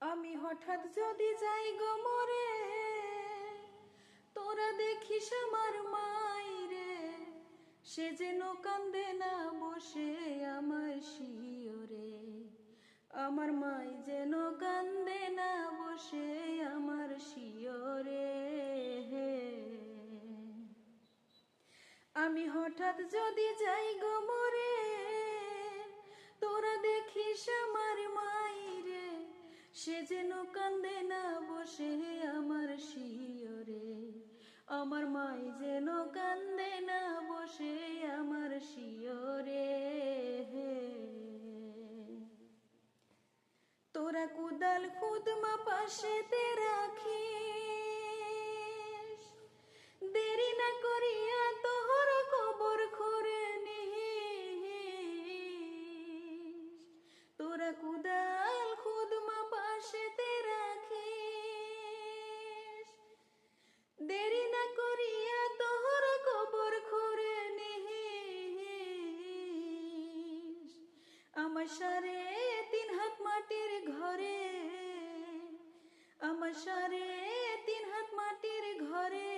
আমি হঠাৎ যদি যাই গো মরে, তোরা দেখিস আমার মাইরে, সে যেন কান্দে না বসে আমার শিয়রে। আমার মাই যেন কান্দে না বসে আমার শিয়রে। আমি হঠাৎ যদি যাই গো মরে, তোরা দেখিস আমার মাইরে, সে যেন কান্দে না বসে আমার শিয়রে। আমার মাই যেন কান্দে না বসে আমার শিয়রে। তোরা কুদাল খুদমা পাশেতে রাখিস, দেরি না করিয়া তোহর কবর খুঁড়ে নিস। তোরা কুদাল খুদমা পাশেতে রাখিস, দেরি না করিয়া তোহর কবর খুঁড়ে নিস। আমার সাড়ে 3 হাত মাটির ঘরে, আমার সাড়ে 3 হাত মাটির ঘরে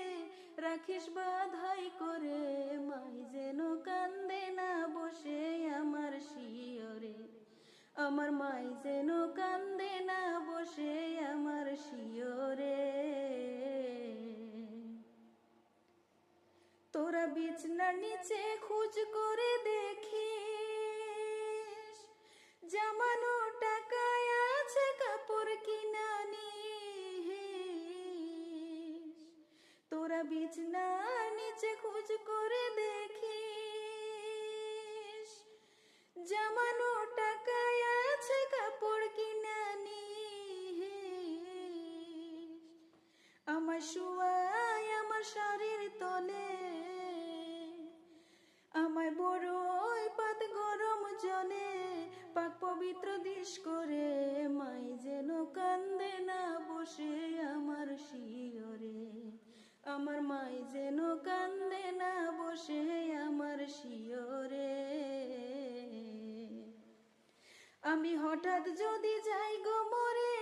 রাখিস বাধাই করে। মাই যেন কান্দে না বসে আমার শিয়রে। আমার মাই যেন কান্দে না বসে আমার শিয়রে। তোরা বিছনার নিচে খোঁজ করে দেখিস, জামানো টাকায় আছে কাপড় কিনা নিস। তোরা বিছনার নিচে খোঁজ করে দেখিস, জামানো টাকায় আছে কাপড় কিনা নিস। আমার শুয়াই আমার শরীর তলে, আমায় বড়ই পাত গরম জলে পাক পবিত্র দিস করে। মাই যেন কান্দে না বসে আমার শিয়রে। আমার মাই যেন কান্দে না বসে আমার শিয়রে। আমি হঠাৎ যদি যাই গো মরে,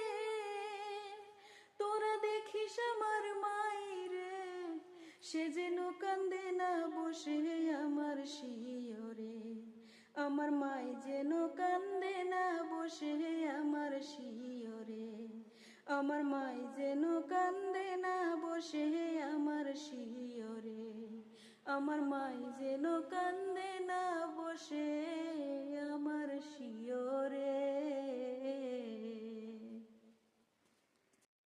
তোরা দেখিস আমার মাইরে, সে যেন কান্দে না বসে আমার শিয়রে। আমার মাই যেন কান্দে না বসে আমার শিয়রে। আমার মাই যেন কান্দে না বসে আমার শিয়রে। আমার মাই যেন কান্দে না বসে আমার শিয়রে।